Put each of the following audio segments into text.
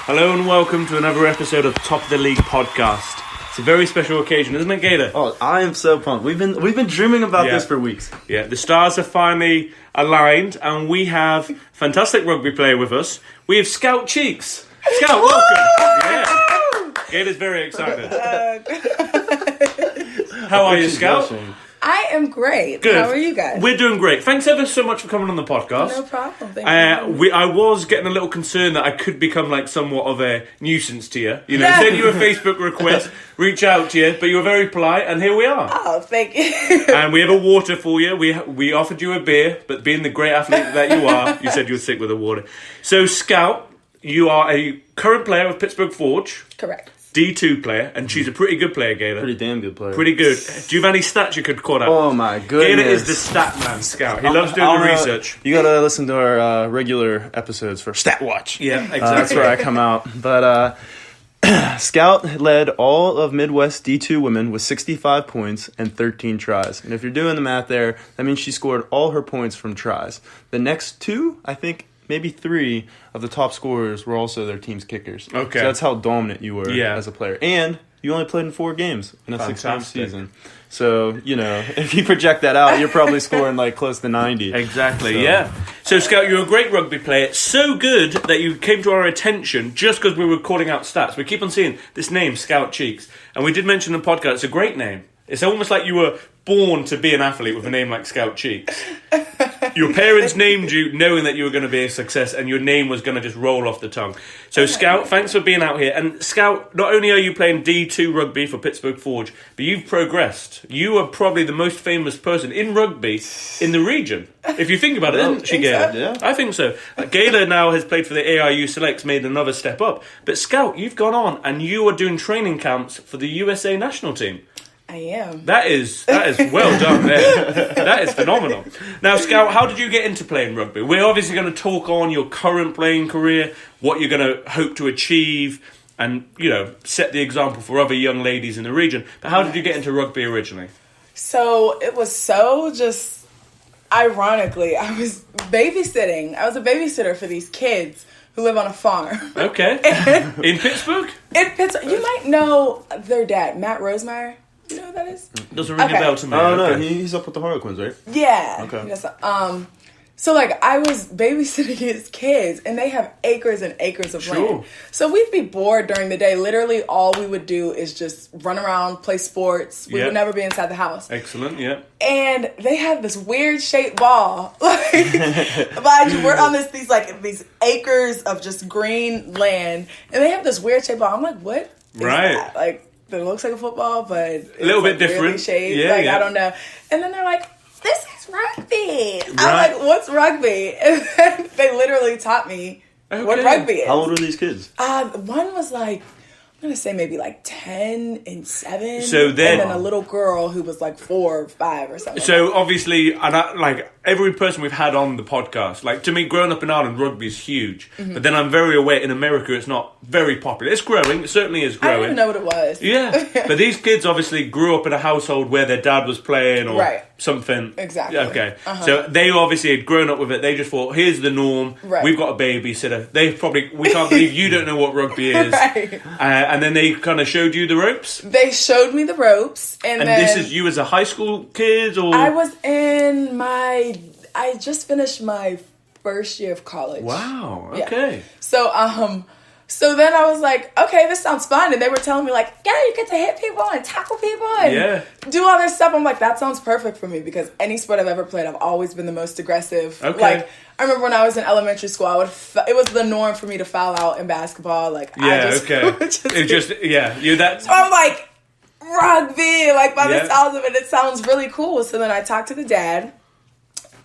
Hello and welcome to another episode of Top of the League podcast. It's a very special occasion, isn't it, Gator? Oh, I am so pumped. We've been dreaming about this for weeks. Yeah, the stars are finally aligned and we have a fantastic rugby player with us. We have Scout Cheeks. Scout, welcome. Yeah. Gator's very excited. How are you, Scout? I am great. Good. How are you guys? We're doing great. Thanks ever so much for coming on the podcast. No problem. Thank you. I was getting a little concerned that I could become like somewhat of a nuisance to you. You know, send you a Facebook request, reach out to you, but you were very polite, and here we are. Oh, thank you. And we have a water for you. We offered you a beer, but being the great athlete that you are, you said you were sick with the water. So, Scout, you are a current player of Pittsburgh Forge. Correct. D2 player, and she's a pretty good player, Gator. Pretty damn good player. Pretty good. Do you have any stats you could call out? Oh my goodness. Gator is the stat man, Scout. He loves doing the research. You gotta listen to our regular episodes for Stat Watch. Yeah, exactly. That's where I come out. But Scout led all of Midwest D2 women with 65 points and 13 tries. And if you're doing the math there, that means she scored all her points from tries. The next two, I think, maybe three of the top scorers were also their team's kickers. Okay. So that's how dominant you were as a player. And you only played in 4 games in a 6-game season. So, you know, if you project that out, you're probably scoring like close to 90. Exactly, yeah. So, Scout, you're a great rugby player. So good that you came to our attention just because we were calling out stats. We keep on seeing this name, Scout Cheeks. And we did mention in the podcast, it's a great name. It's almost like you were born to be an athlete with a name like Scout Cheeks. Your parents named you knowing that you were going to be a success and your name was going to just roll off the tongue. So, Scout, thanks for being out here. And, Scout, not only are you playing D2 rugby for Pittsburgh Forge, but you've progressed. You are probably the most famous person in rugby in the region. If you think about it, isn't she, Gator? So? Yeah. I think so. Gator now has played for the AIU Selects, made another step up. But, Scout, you've gone on and you are doing training camps for the USA national team. I am. That is well done there. That is phenomenal. Now, Scout, how did you get into playing rugby? We're obviously going to talk on your current playing career, what you're going to hope to achieve, and, you know, set the example for other young ladies in the region. But how did you get into rugby originally? So it was so just ironically, I was babysitting. I was a babysitter for these kids who live on a farm. Okay. In Pittsburgh? In Pittsburgh. You might know their dad, Matt Rosemeyer. You know who that is? Doesn't ring a bell to me. Oh, no, Okay. he's up with the Harlequins, right? Yeah. Okay. Yes, so, like, I was babysitting his kids, and they have acres and acres of land. So we'd be bored during the day. Literally, all we would do is just run around, play sports. We would never be inside the house. Excellent, yeah. And they have this weird shaped ball. Like, mind you, we're on these acres of just green land, and they have this weird shaped ball. I'm like, what is that? Like, it looks like a football, but it's a little bit like different. Really shaped. I don't know. And then they're like, this is rugby. Right. I'm like, what's rugby? And then they literally taught me what rugby is. How old are these kids? One was like, I'm going to say maybe like 10 and 7. So then, and then a little girl who was like 4 or 5 or something. So obviously, and like every person we've had on the podcast, like to me, growing up in Ireland, rugby is huge. Mm-hmm. But then I'm very aware in America it's not very popular. It's growing. It certainly is growing. I didn't know what it was. Yeah. But these kids obviously grew up in a household where their dad was playing or something. Exactly. Okay. So they obviously had grown up with it. They just thought, here's the norm. Right. We've got a babysitter. We can't believe you don't know what rugby is. Right. And then they kind of showed you the ropes? They showed me the ropes. And then this is you as a high school kid? Or I was in I just finished my first year of college. Wow, okay. Yeah. So then I was like, okay, this sounds fun. And they were telling me like, yeah, you get to hit people and tackle people and do all this stuff. I'm like, that sounds perfect for me because any sport I've ever played, I've always been the most aggressive. Okay. Like, I remember when I was in elementary school, it was the norm for me to foul out in basketball. Like, you're that. So I'm like, rugby, like by the sounds of it, it sounds really cool. So then I talked to the dad.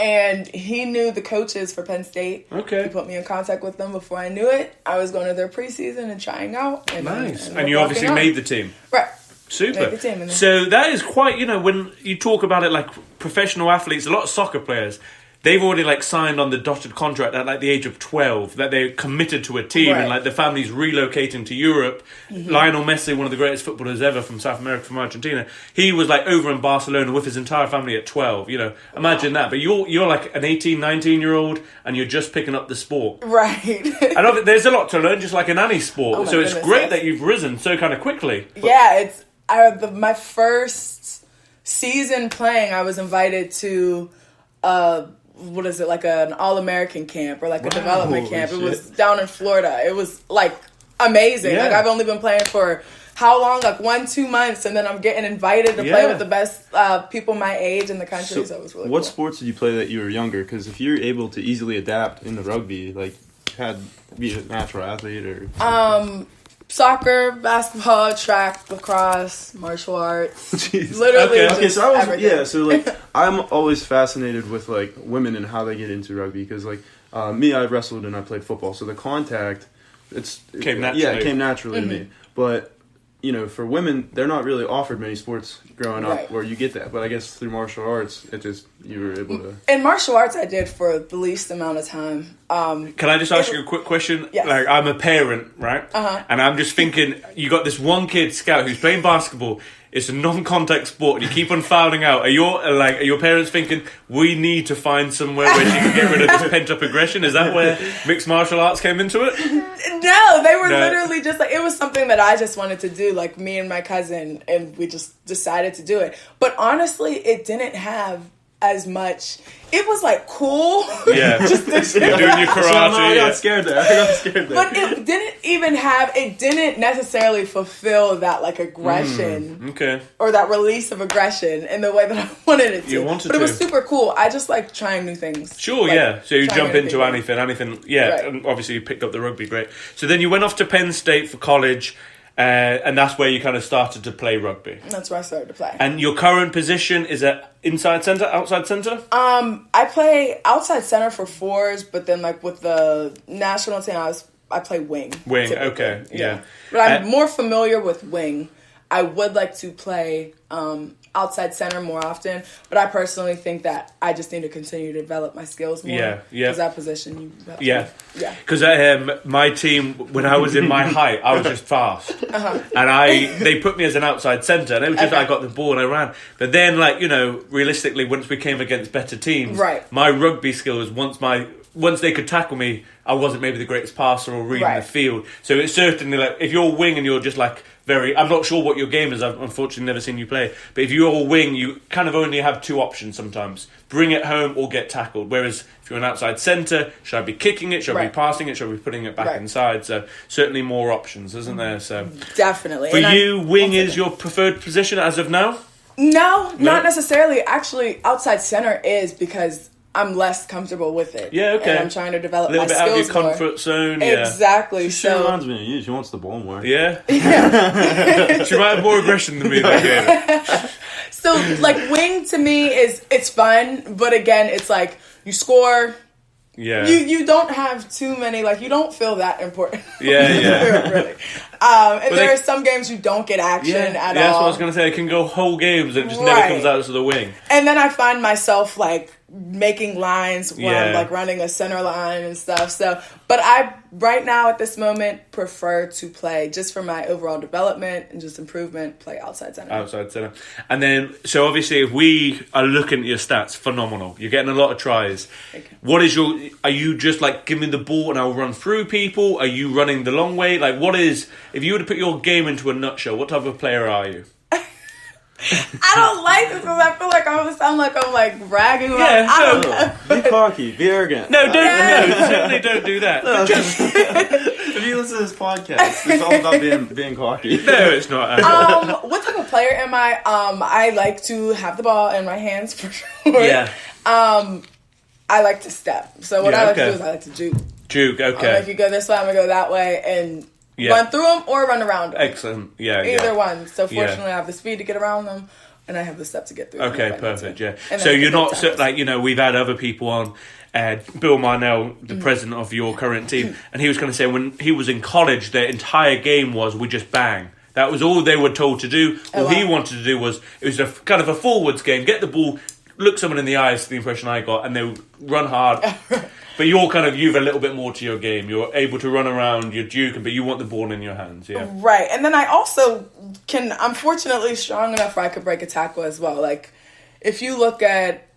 And he knew the coaches for Penn State. Okay. He put me in contact with them before I knew it. I was going to their preseason and trying out. Nice. And you obviously made the team. Right. Super. Made the team. So that is quite, when you talk about it like professional athletes, a lot of soccer players, they've already like signed on the dotted contract at like the age of 12 that they're committed to a team, and like the family's relocating to Europe. Lionel Messi, one of the greatest footballers ever from South America, from Argentina, he was like over in Barcelona with his entire family at 12. Imagine that. But you're like an 18, 19-year-old, and you're just picking up the sport. Right. And there's a lot to learn, just like in any sport. So it's great that you've risen so kind of quickly. Yeah, my first season playing, I was invited to like an All-American camp or like a development camp. It was down in Florida. It was like amazing. Like I've only been playing for how long? Like 1-2 months, and then I'm getting invited to play with the best people my age in the country. So it was really what cool. sports did you play that you were younger? Because if you're able to easily adapt in the rugby, like be a natural athlete or soccer, basketball, track, lacrosse, martial arts. Jeez. Literally, okay. So I was everything. So like I'm always fascinated with like women and how they get into rugby, because like me, I wrestled and I played football, so the contact came naturally. Yeah, it came naturally to me. But for women, they're not really offered many sports growing up where you get that. But I guess through martial arts, you were able to. In martial arts, I did for the least amount of time. Can I just ask you a quick question? Yes. Like, I'm a parent, right? And I'm just thinking, you got this one kid, Scout, who's playing basketball. It's a non-contact sport, and you keep on fouling out. Are your parents thinking, we need to find somewhere where she can get rid of this pent-up aggression? Is that where mixed martial arts came into it? No, they were literally just like, it was something that I just wanted to do, like me and my cousin, and we just decided to do it. But honestly, it didn't have as much. It was like cool. Yeah. Just You're doing your karate. I got scared there. But it didn't necessarily fulfill that like aggression. Okay. Or that release of aggression in the way that I wanted it to. You wanted but it was super cool. I just like trying new things. Sure, like, yeah. So you jump into anything, yeah. Right. And obviously you picked up the rugby, great. So then you went off to Penn State for college, and that's where you kind of started to play rugby. That's where I started to play. And your current position is at inside centre, outside centre? I play outside center for fours, but then like with the national team, I play wing. Wing, typically. okay, yeah. But I'm more familiar with wing. I would like to play outside center more often, but I personally think that I just need to continue to develop my skills more. Yeah. Because that position, yeah. Because my team, when I was in my height, I was just fast, and they put me as an outside centre, and it was just I got the ball and I ran. But then, realistically, once we came against better teams, my rugby skills once they could tackle me, I wasn't maybe the greatest passer or reading the field. So it's certainly like if you're wing and you're just like I'm not sure what your game is. I've unfortunately never seen you play. But if you're a wing, you kind of only have two options sometimes: bring it home or get tackled. Whereas if you're an outside centre, should I be kicking it? Should I be passing it? Should I be putting it back inside? So certainly more options, isn't there? So definitely. For you, wing is your preferred position as of now? No, not necessarily. Actually, outside center is because I'm less comfortable with it. Yeah, okay. And I'm trying to develop my skills more. A little bit out of your comfort zone, yeah. Exactly. She reminds me of you. She wants the ball more. Yeah? She might have more aggression than me, though, yeah. So, wing to me it's fun, but again, it's like, you score... Yeah. You don't have too many, you don't feel that important. Yeah. Really. And there are some games you don't get action at all. That's what I was going to say. It can go whole games and it just never comes out to the wing. And then I find myself, making lines when I'm, running a center line and stuff. So, but I, right now at this moment, prefer to play, just for my overall development and just improvement, play outside center. Outside center. And then, so obviously, if we are looking at your stats, phenomenal. You're getting a lot of tries. What is are you just give me the ball and I'll run through people? Are you running the long way? If you were to put your game into a nutshell, what type of player are you? I don't like this because I feel like I'm going to sound like I'm bragging. Be cocky, be arrogant. No, certainly don't do that. If you listen to this podcast, it's all about being cocky. No, it's not. What type of player am I? I like to have the ball in my hands for sure. Yeah. I like to step. So what I like to do is I like to juke. Juke, okay. If you go this way, I'm going to go that way and run through them or run around them. Excellent. Yeah. Either one. So fortunately, I have the speed to get around them, and I have the step to get through. Okay, perfect. Yeah. So you're not we've had other people on. Bill Marnell, the president of your current team, and he was going to say when he was in college, their entire game was we just bang. That was all they were told to do. All he wanted to do was it was a kind of a forwards game. Get the ball, look someone in the eyes, the impression I got, and they'll run hard. But you've a little bit more to your game. You're able to run around, you're duking, but you want the ball in your hands, yeah. Right, and then I also I'm fortunately strong enough where I could break a tackle as well. Like, if you look at,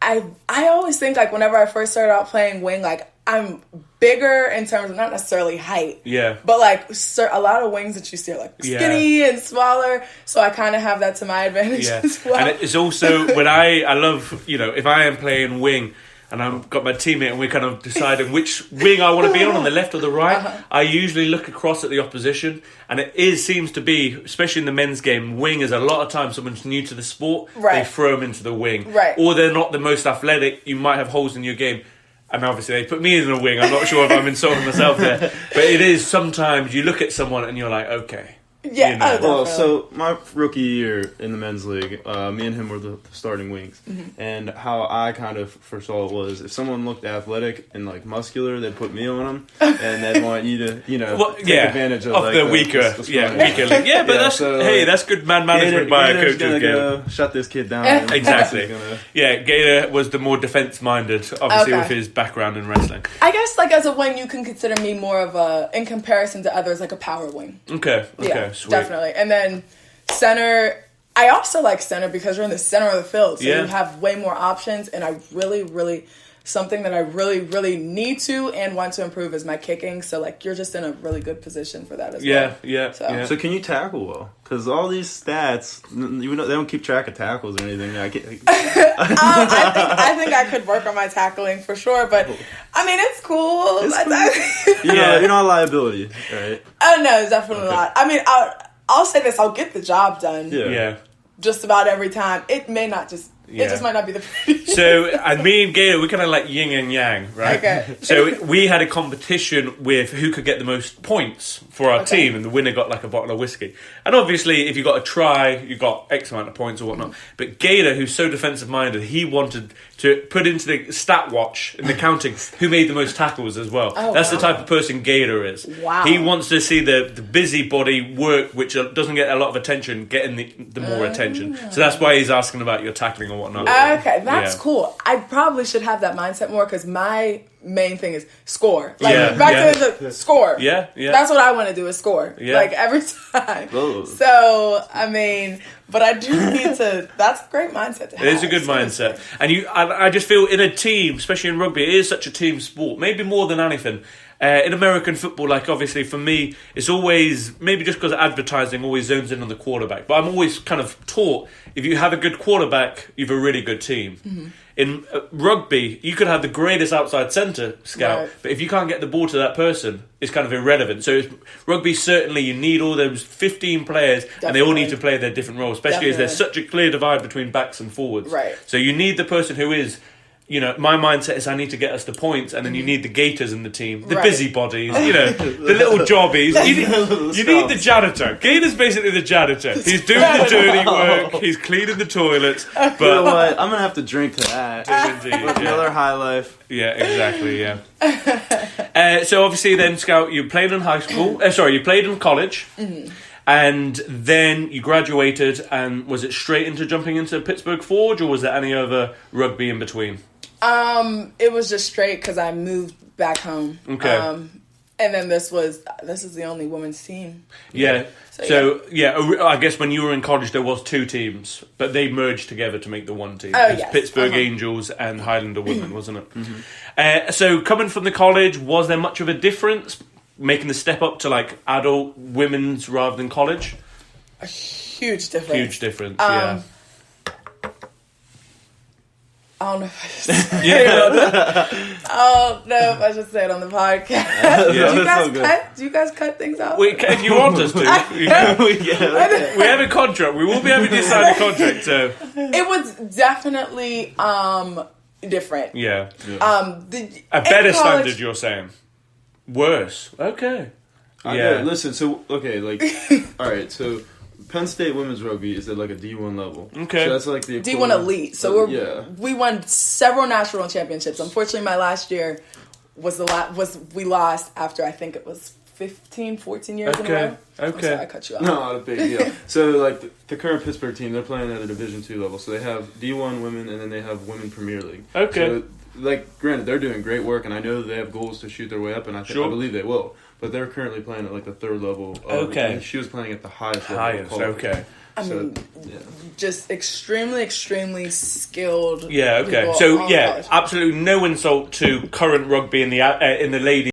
I always think, like, whenever I first started out playing wing, like, I'm bigger in terms of not necessarily height. Yeah. But, like, a lot of wings that you see are, like, skinny and smaller. So I kind of have that to my advantage as well. And it's also, when I love, if I am playing wing and I've got my teammate and we're kind of deciding which wing I want to be on the left or the right, I usually look across at the opposition. And seems to be, especially in the men's game, wing is a lot of times someone's new to the sport. They throw them into the wing. Right. Or they're not the most athletic. You might have holes in your game. And obviously they put me in a wing. I'm not sure if I'm insulting myself there. But it is sometimes you look at someone and you're like, okay. Yeah. Well, so my rookie year in the men's league, me and him were the starting wings. Mm-hmm. And how I kind of foresaw it was, if someone looked athletic and like muscular, they'd put me on them, and they'd want you to, take advantage of like, the weaker, weaker league. Yeah, but that's good man management by a coach's game. Shut this kid down. Exactly. Gator was the more defense minded, obviously with his background in wrestling. I guess like as a wing, you can consider me more of in comparison to others, like a power wing. Okay. Yeah. Sweet. Definitely. And then center, I also like center because you're in the center of the field. So you have way more options. And I really, something that I really need to and want to improve is my kicking. So, like, you're just in a really good position for that as well. Yeah. So can you tackle well? Because all these stats, they don't keep track of tackles or anything. I think I could work on my tackling for sure. But, I mean, it's cool. You're not a liability, right? Oh, no, definitely not. I mean, I'll say this. I'll get the job done. Yeah. Just about every time. It may not just... Yeah. It just might not be the prettiest. So, and me and Gator, we're kind of like yin and yang, right? Okay. So we had a competition with who could get the most points for our team, and the winner got like a bottle of whiskey. And obviously, if you got a try, you got X amount of points or whatnot. But Gator, who's so defensive-minded, he wanted to put into the stat watch in the counting who made the most tackles as well. That's the type of person Gator is. Wow. He wants to see the busybody work, which doesn't get a lot of attention, getting the more attention. So that's why he's asking about your tackling or whatnot. Okay, that's cool. I probably should have that mindset more because my main thing is score. Like back to the score. Yeah. That's what I want to do is score. Yeah. Like every time. Whoa. So I mean, but I do need to. That's a great mindset to have. It is a good mindset, and I just feel in a team, especially in rugby, it is such a team sport. Maybe more than anything. In American football, like obviously for me, it's always, maybe just because advertising always zones in on the quarterback, but I'm always kind of taught, if you have a good quarterback, you have a really good team. Mm-hmm. In rugby, you could have the greatest outside centre, Scout, but if you can't get the ball to that person, it's kind of irrelevant. So rugby, certainly you need all those 15 players, and they all need to play their different roles, especially as there's such a clear divide between backs and forwards. Right. So you need the person who is... my mindset is I need to get us the points, and then you need the gators in the team, the busybodies, the little jobbies. You need the janitor. Gator's basically the janitor. He's doing the dirty work. He's cleaning the toilets. But you know what? I'm gonna have to drink to that. Indeed, Another high life. Yeah, exactly. Yeah. So obviously, then Scout, you played in high school. You played in college. Mm-hmm. And then you graduated, and was it straight into jumping into Pittsburgh Forge, or was there any other rugby in between? It was just straight because I moved back home. Okay. And then this is the only women's team. Yeah. So I guess when you were in college, there was two teams, but they merged together to make the one team. Oh, yes. Pittsburgh Angels and Highlander Women, wasn't it? Mm-hmm. So coming from the college, was there much of a difference making the step up to like adult women's rather than college? A huge difference. Huge difference, yeah. I don't know if I should say it. Oh, no, if I should say it on the podcast. Do you guys cut things out? If you want us to. We have a contract. We will be able to sign a contract, so... It was definitely different. Yeah. A better standard, you're saying? Worse. Okay. Listen, so, alright, so... Penn State women's rugby is at like a D1 level. Okay. So that's like the D1 elite. So we won several national championships. Unfortunately, my last year we lost after I think it was 15, 14 years in a row. I'm sorry, I cut you off. No, not a big deal. So, like, the current Pittsburgh team, they're playing at a Division II level. So they have D1 women, and then they have Women Premier League. Okay. So, like, granted, they're doing great work, and I know they have goals to shoot their way up, and I believe they will. But they're currently playing at, like, the third level. And she was playing at the highest level. Okay. I mean, just extremely, extremely skilled. Yeah, okay. So, yeah, absolutely no insult to current rugby in the ladies.